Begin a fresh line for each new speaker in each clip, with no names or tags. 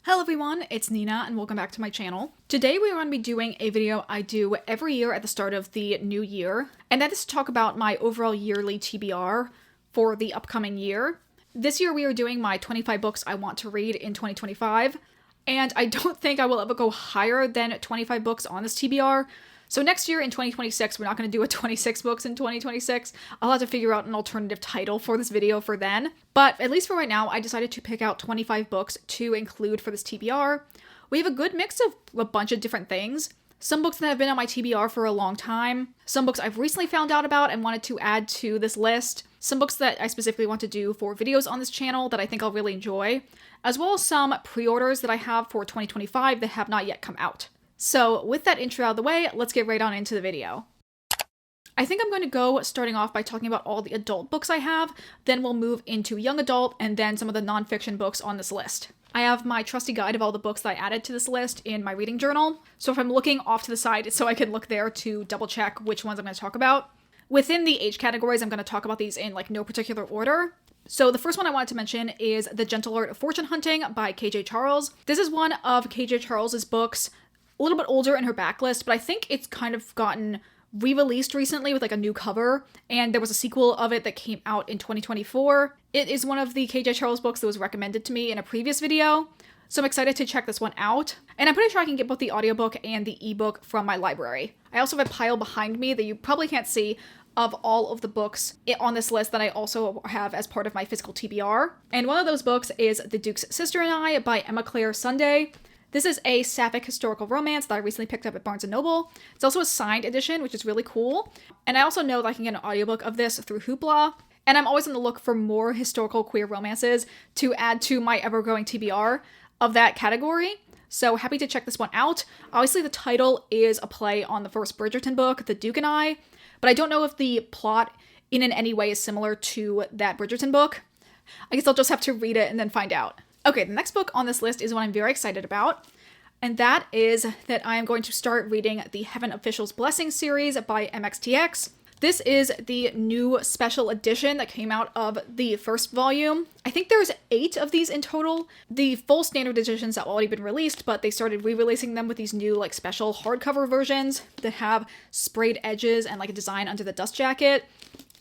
Hello everyone, it's Nina and welcome back to my channel. Today we are going to be doing a video I do every year at the start of the new year, and that is to talk about my overall yearly TBR for the upcoming year. This year we are doing my 25 books I want to read in 2025, and I don't think I will ever go higher than 25 books on this TBR. So next year in 2026, we're not going to do a 26 books in 2026. I'll have to figure out an alternative title for this video for then. But at least for right now, I decided to pick out 25 books to include for this TBR. We have a good mix of a bunch of different things. Some books that have been on my TBR for a long time. Some books I've recently found out about and wanted to add to this list. Some books that I specifically want to do for videos on this channel that I think I'll really enjoy. As well as some pre-orders that I have for 2025 that have not yet come out. So with that intro out of the way, let's get right on into the video. I think I'm going to go starting off by talking about all the adult books I have, then we'll move into young adult and then some of the nonfiction books on this list. I have my trusty guide of all the books that I added to this list in my reading journal, so if I'm looking off to the side, it's so I can look there to double check which ones I'm going to talk about. Within the age categories, I'm going to talk about these in no particular order. So the first one I wanted to mention is The Gentle Art of Fortune Hunting by KJ Charles. This is one of KJ Charles's books, a little bit older in her backlist, but I think it's kind of gotten re-released recently with a new cover, and there was a sequel of it that came out in 2024. It is one of the KJ Charles books that was recommended to me in a previous video, so I'm excited to check this one out. And I'm pretty sure I can get both the audiobook and the ebook from my library. I also have a pile behind me that you probably can't see of all of the books on this list that I also have as part of my physical TBR. And one of those books is The Duke's Sister and I by Emma Claire Sunday. This is a sapphic historical romance that I recently picked up at Barnes & Noble. It's also a signed edition, which is really cool. And I also know that I can get an audiobook of this through Hoopla. And I'm always on the look for more historical queer romances to add to my ever-growing TBR of that category. So happy to check this one out. Obviously the title is a play on the first Bridgerton book, The Duke and I, but I don't know if the plot in any way is similar to that Bridgerton book. I guess I'll just have to read it and then find out. Okay, the next book on this list is one I'm very excited about, and that is that I am going to start reading the Heaven Official's Blessing series by MXTX. This is the new special edition that came out of the first volume. I think there's 8 of these in total. The full standard editions have already been released, but they started re-releasing them with these new special hardcover versions that have sprayed edges and a design under the dust jacket,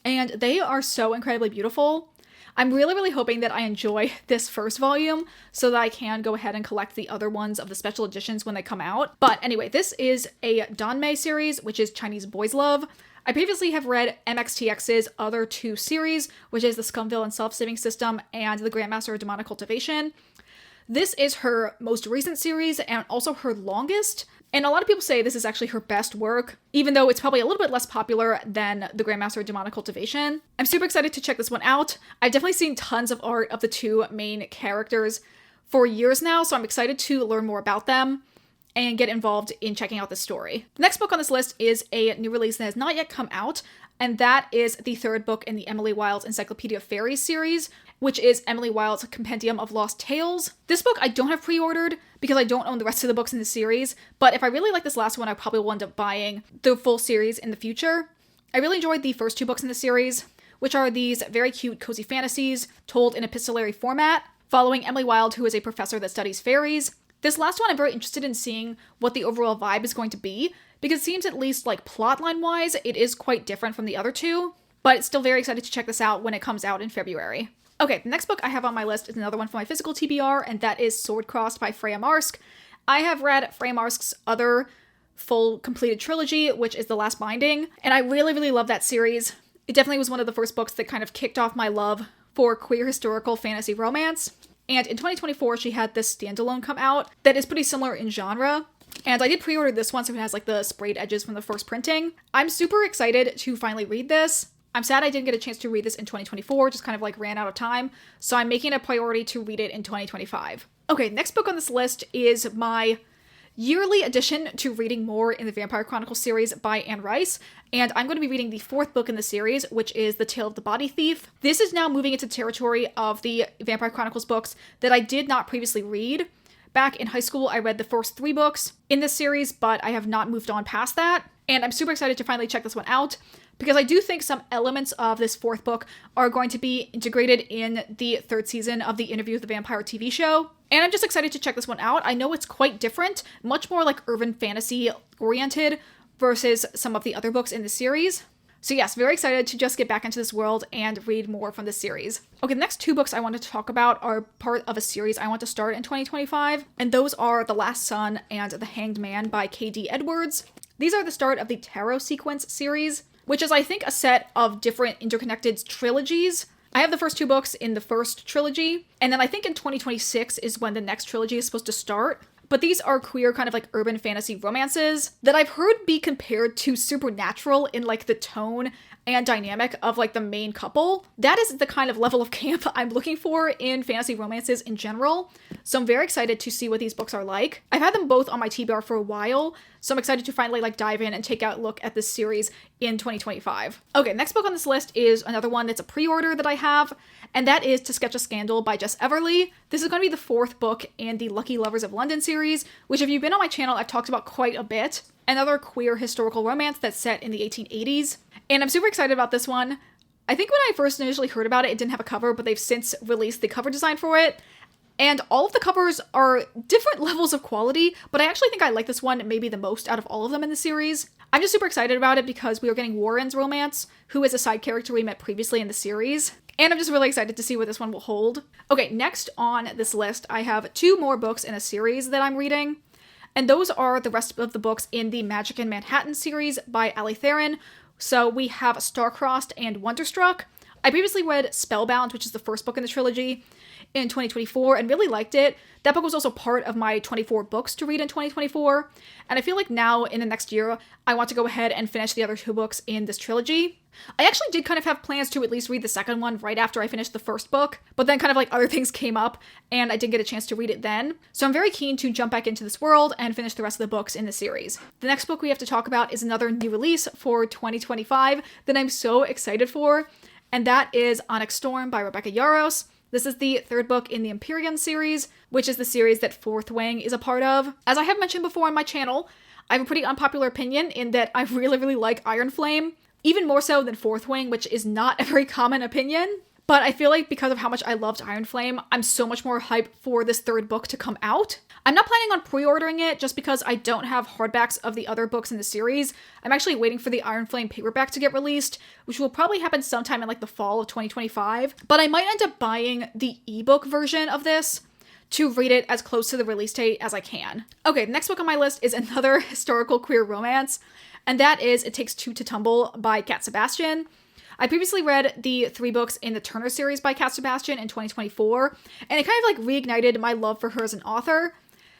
and they are so incredibly beautiful. I'm really hoping that I enjoy this first volume so that I can go ahead and collect the other ones of the special editions when they come out. But anyway, this is a Danmei series, which is Chinese boys love. I previously have read MXTX's other 2 series, which is the Scumville Self-Saving System and the Grandmaster of Demonic Cultivation. This is her most recent series and also her longest. And a lot of people say this is actually her best work, even though it's probably a little bit less popular than the Grandmaster of Demonic Cultivation. I'm super excited to check this one out. I've definitely seen tons of art of the 2 main characters for years now, so I'm excited to learn more about them and get involved in checking out this story. The next book on this list is a new release that has not yet come out, and that is the 3rd book in the Emily Wilde's Encyclopedia of Fairies series, which is Emily Wilde's Compendium of Lost Tales. This book I don't have pre-ordered because I don't own the rest of the books in the series, but if I really like this last one, I probably will end up buying the full series in the future. I really enjoyed the first 2 books in the series, which are these very cute cozy fantasies told in epistolary format, following Emily Wilde, who is a professor that studies fairies. This last one I'm very interested in seeing what the overall vibe is going to be, because it seems at least plotline-wise, it is quite different from the other 2, but it's still very excited to check this out when it comes out in February. Okay, the next book I have on my list is another one for my physical TBR, and that is Sword Crossed by Freya Marsk. I have read Freya Marsk's other full completed trilogy, which is The Last Binding, and I really love that series. It definitely was one of the first books that kind of kicked off my love for queer historical fantasy romance. And in 2024, she had this standalone come out that is pretty similar in genre. And I did pre-order this one, so it has the sprayed edges from the first printing. I'm super excited to finally read this. I'm sad I didn't get a chance to read this in 2024, just kind of ran out of time, so I'm making it a priority to read it in 2025. Okay, next book on this list is my yearly addition to reading more in the Vampire Chronicles series by Anne Rice, and I'm going to be reading the 4th book in the series, which is The Tale of the Body Thief. This is now moving into territory of the Vampire Chronicles books that I did not previously read. Back in high school, I read the first 3 books in this series, but I have not moved on past that, and I'm super excited to finally check this one out, because I do think some elements of this 4th book are going to be integrated in the 3rd season of the Interview with the Vampire TV show. And I'm just excited to check this one out. I know it's quite different, much more like urban fantasy oriented versus some of the other books in the series. So yes, very excited to just get back into this world and read more from this series. Okay, the next two books I wanted to talk about are part of a series I want to start in 2025, and those are The Last Son and The Hanged Man by K.D. Edwards. These are the start of the Tarot Sequence series, which is, I think, a set of different interconnected trilogies. I have the first two books in the first trilogy, and then I think in 2026 is when the next trilogy is supposed to start. But these are queer kind of like urban fantasy romances that I've heard be compared to Supernatural in like the tone and dynamic of like the main couple. That is the kind of level of camp I'm looking for in fantasy romances in general. So I'm very excited to see what these books are like. I've had them both on my TBR for a while, so I'm excited to finally like dive in and take a look at this series in 2025. Okay, next book on this list is another one that's a pre-order that I have, and that is To Sketch a Scandal by Jess Everly. This is going to be the fourth book in the Lucky Lovers of London series, which if you've been on my channel, I've talked about quite a bit. Another queer historical romance that's set in the 1880s. And I'm super excited about this one. I think when I first initially heard about it, it didn't have a cover, but they've since released the cover design for it. And all of the covers are different levels of quality, but I actually think I like this one maybe the most out of all of them in the series. I'm just super excited about it because we are getting Warren's romance, who is a side character we met previously in the series. And I'm just really excited to see what this one will hold. Okay, next on this list, I have two more books in a series that I'm reading. And those are the rest of the books in the Magic in Manhattan series by Ali Theron. So we have Starcrossed and Wonderstruck. I previously read Spellbound, which is the first book in the trilogy, in 2024 and really liked it. That book was also part of my 24 books to read in 2024. And I feel like now in the next year, I want to go ahead and finish the other two books in this trilogy. I actually did kind of have plans to at least read the second one right after I finished the first book, but then kind of like other things came up and I didn't get a chance to read it then. So I'm very keen to jump back into this world and finish the rest of the books in the series. The next book we have to talk about is another new release for 2025 that I'm so excited for, and that is Onyx Storm by Rebecca Yarros. This is the third book in the Empyrean series, which is the series that Fourth Wing is a part of. As I have mentioned before on my channel, I have a pretty unpopular opinion in that I really like Iron Flame, even more so than Fourth Wing, which is not a very common opinion. But I feel like because of how much I loved Iron Flame, I'm so much more hyped for this third book to come out. I'm not planning on pre-ordering it just because I don't have hardbacks of the other books in the series. I'm actually waiting for the Iron Flame paperback to get released, which will probably happen sometime in like the fall of 2025. But I might end up buying the ebook version of this to read it as close to the release date as I can. Okay, the next book on my list is another historical queer romance, and that is It Takes Two to Tumble by Cat Sebastian. I previously read the 3 books in the Turner series by Cat Sebastian in 2024, and it kind of like reignited my love for her as an author.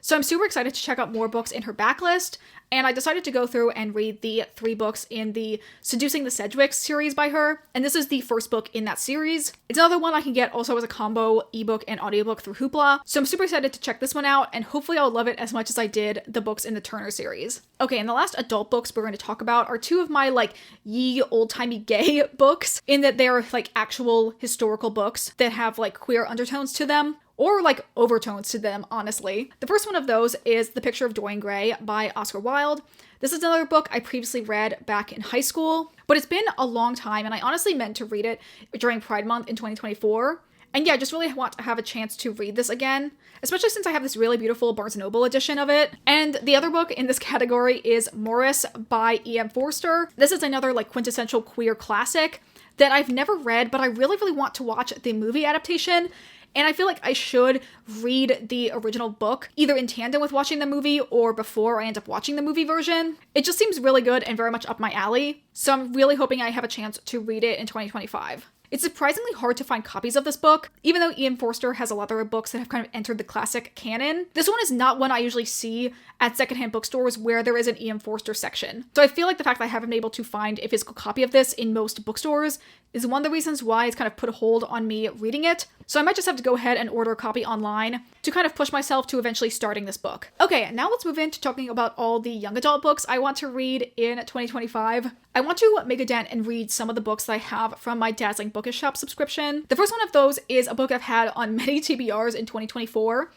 So I'm super excited to check out more books in her backlist, and I decided to go through and read the 3 books in the Seducing the Sedgwicks series by her, and this is the first book in that series. It's another one I can get also as a combo ebook and audiobook through Hoopla, so I'm super excited to check this one out, and hopefully I'll love it as much as I did the books in the Turner series. Okay, and the last adult books we're going to talk about are 2 of my like ye old-timey gay books, in that they're like actual historical books that have like queer undertones to them, or like overtones to them, honestly. The first one of those is The Picture of Dorian Gray by Oscar Wilde. This is another book I previously read back in high school, but it's been a long time and I honestly meant to read it during Pride Month in 2024. And yeah, I just really want to have a chance to read this again, especially since I have this really beautiful Barnes & Noble edition of it. And the other book in this category is Morris by E.M. Forster. This is another like quintessential queer classic that I've never read, but I really want to watch the movie adaptation. And I feel like I should read the original book, either in tandem with watching the movie or before I end up watching the movie version. It just seems really good and very much up my alley, so I'm really hoping I have a chance to read it in 2025. It's surprisingly hard to find copies of this book, even though Ian Forster has a lot of other books that have kind of entered the classic canon. This one is not one I usually see at secondhand bookstores where there is an Ian Forster section. So I feel like the fact that I haven't been able to find a physical copy of this in most bookstores is one of the reasons why it's kind of put a hold on me reading it. So I might just have to go ahead and order a copy online to kind of push myself to eventually starting this book. Okay, now let's move into talking about all the young adult books I want to read in 2025. I want to make a dent and read some of the books that I have from my Dazzling Bookish Shop subscription. The first one of those is a book I've had on many TBRs in 2024,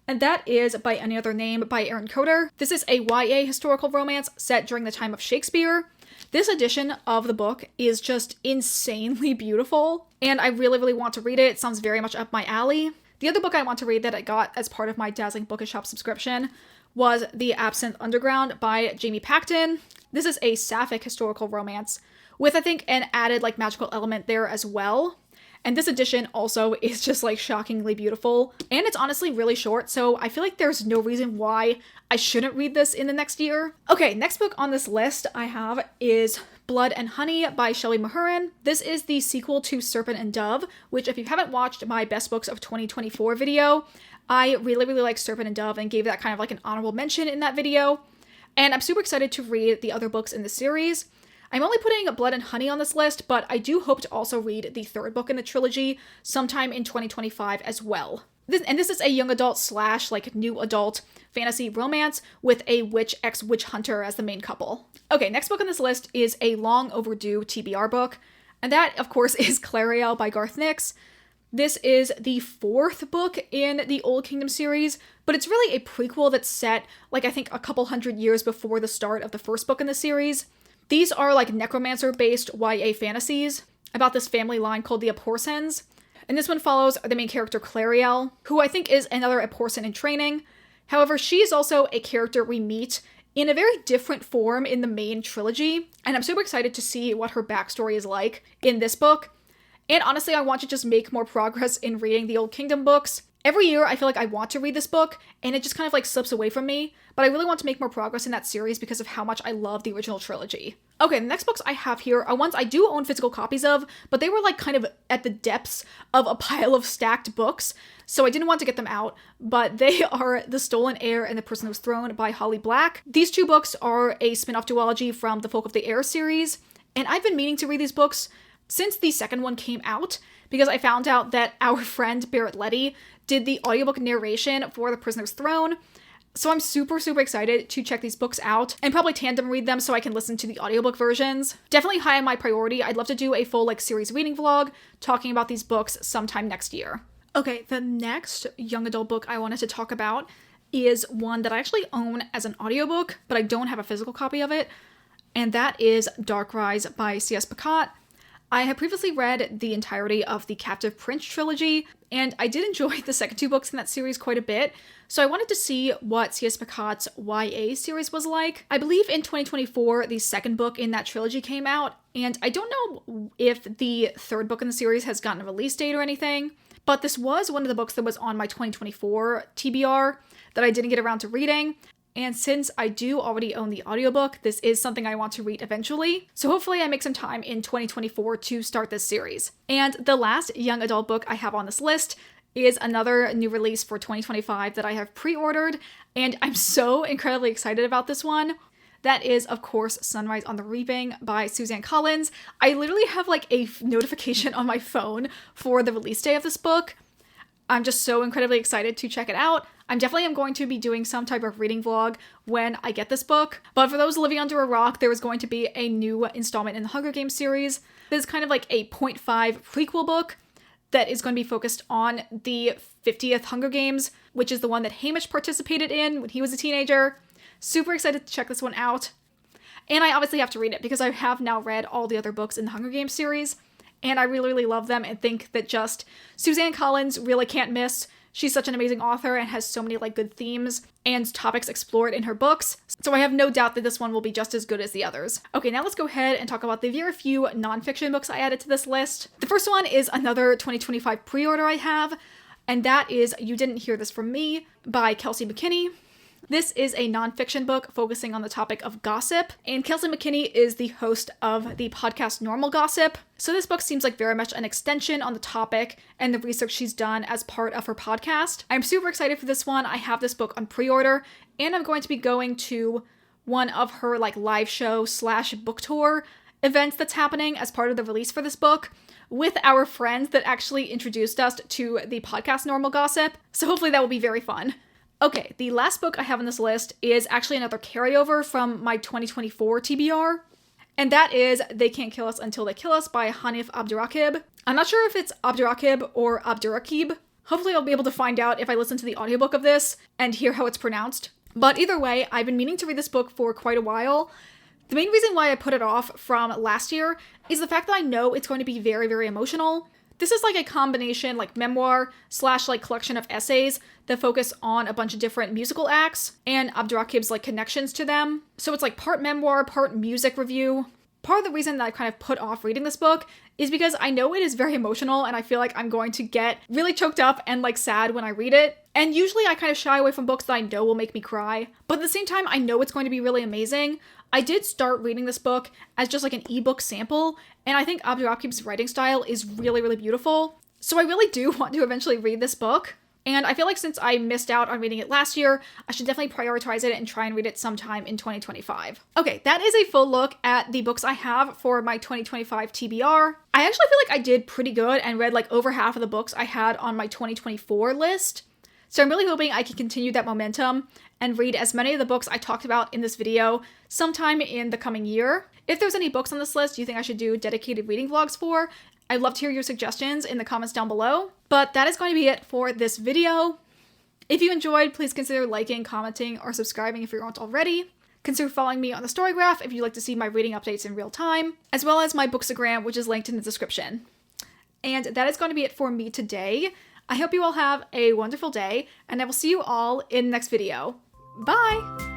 and that is By Any Other Name by Erin Coder. This is a YA historical romance set during the time of Shakespeare. This edition of the book is just insanely beautiful, and I really want to read it. It sounds very much up my alley. The other book I want to read that I got as part of my Dazzling Bookish Shop subscription was The Absinthe Underground by Jamie Pacton. This is a sapphic historical romance with, I think, an added like magical element there as well. And this edition also is just like shockingly beautiful. And it's honestly really short, so I feel like there's no reason why I shouldn't read this in the next year. Okay, next book on this list I have is Blood and Honey by Shelley Mahurin. This is the sequel to Serpent and Dove, which if you haven't watched my Best Books of 2024 video, I really like Serpent and Dove and gave that kind of like an honorable mention in that video. And I'm super excited to read the other books in the series. I'm only putting Blood and Honey on this list, but I do hope to also read the third book in the trilogy sometime in 2025 as well. This is a young adult / like new adult fantasy romance with a witch ex-witch hunter as the main couple. Okay, next book on this list is a long overdue TBR book, and that, of course, is Clariel by Garth Nix. This is the fourth book in the Old Kingdom series, but it's really a prequel that's set, like, I think a couple hundred years before the start of the first book in the series. These are like necromancer-based YA fantasies about this family line called the Aporsens. And this one follows the main character Clariel, who I think is another Aporsen in training. However, she is also a character we meet in a very different form in the main trilogy, and I'm super excited to see what her backstory is like in this book. And honestly, I want to just make more progress in reading the Old Kingdom books. Every year, I feel like I want to read this book, and it just kind of like slips away from me, but I really want to make more progress in that series because of how much I love the original trilogy. Okay, the next books I have here are ones I do own physical copies of, but they were like kind of at the depths of a pile of stacked books, so I didn't want to get them out, but they are The Stolen Heir and The Prisoner's Throne by Holly Black. These two books are a spin-off duology from the Folk of the Air series, and I've been meaning to read these books since the second one came out, because I found out that our friend Barrett Letty did the audiobook narration for The Prisoner's Throne. So I'm super excited to check these books out and probably tandem read them so I can listen to the audiobook versions. Definitely high on my priority. I'd love to do a full like series reading vlog talking about these books sometime next year. Okay, the next young adult book I wanted to talk about is one that I actually own as an audiobook, but I don't have a physical copy of it, and that is Dark Rise by C.S. Pacat. I have previously read the entirety of the Captive Prince trilogy, and I did enjoy the second two books in that series quite a bit, so I wanted to see what C.S. Pacat's YA series was like. I believe in 2024, the second book in that trilogy came out, and I don't know if the third book in the series has gotten a release date or anything, but this was one of the books that was on my 2024 TBR that I didn't get around to reading. And since I do already own the audiobook, this is something I want to read eventually. So hopefully I make some time in 2024 to start this series. And the last young adult book I have on this list is another new release for 2025 that I have pre-ordered, and I'm so incredibly excited about this one. That is, of course, Sunrise on the Reaping by Suzanne Collins. I literally have like a notification on my phone for the release day of this book. I'm just so incredibly excited to check it out. I definitely am going to be doing some type of reading vlog when I get this book. But for those living under a rock, there is going to be a new installment in the Hunger Games series. This is kind of like a 0.5 prequel book that is going to be focused on the 50th Hunger Games, which is the one that Hamish participated in when he was a teenager. Super excited to check this one out. And I obviously have to read it because I have now read all the other books in the Hunger Games series, and I really love them and think that just Suzanne Collins really can't miss. She's such an amazing author and has so many like good themes and topics explored in her books, so I have no doubt that this one will be just as good as the others. Okay, now let's go ahead and talk about the very few nonfiction books I added to this list. The first one is another 2025 pre-order I have, and that is You Didn't Hear This From Me by Kelsey McKinney. This is a nonfiction book focusing on the topic of gossip, and Kelsey McKinney is the host of the podcast Normal Gossip. So this book seems like very much an extension on the topic and the research she's done as part of her podcast. I'm super excited for this one. I have this book on pre-order, and I'm going to be going to one of her like live show / book tour events that's happening as part of the release for this book with our friends that actually introduced us to the podcast Normal Gossip. So hopefully that will be very fun. Okay, the last book I have on this list is actually another carryover from my 2024 TBR, and that is They Can't Kill Us Until They Kill Us by Hanif Abdurraqib. I'm not sure if it's Abdurraqib or Abdurraqib. Hopefully I'll be able to find out if I listen to the audiobook of this and hear how it's pronounced. But either way, I've been meaning to read this book for quite a while. The main reason why I put it off from last year is the fact that I know it's going to be very emotional. This is like a combination, like memoir slash like collection of essays that focus on a bunch of different musical acts and Abdurakib's like connections to them. So it's like part memoir, part music review. Part of the reason that I kind of put off reading this book is because I know it is very emotional and I feel like I'm going to get really choked up and like sad when I read it. And usually I kind of shy away from books that I know will make me cry. But at the same time, I know it's going to be really amazing. I did start reading this book as just like an ebook sample, and I think Abdurakib's writing style is really, really beautiful. So I really do want to eventually read this book. And I feel like since I missed out on reading it last year, I should definitely prioritize it and try and read it sometime in 2025. Okay, that is a full look at the books I have for my 2025 TBR. I actually feel like I did pretty good and read like over half of the books I had on my 2024 list. So I'm really hoping I can continue that momentum and read as many of the books I talked about in this video sometime in the coming year. If there's any books on this list you think I should do dedicated reading vlogs for, I'd love to hear your suggestions in the comments down below. But that is going to be it for this video. If you enjoyed, please consider liking, commenting, or subscribing if you aren't already. Consider following me on the Storygraph if you'd like to see my reading updates in real time, as well as my Bookstagram, which is linked in the description. And that is going to be it for me today. I hope you all have a wonderful day, and I will see you all in the next video. Bye!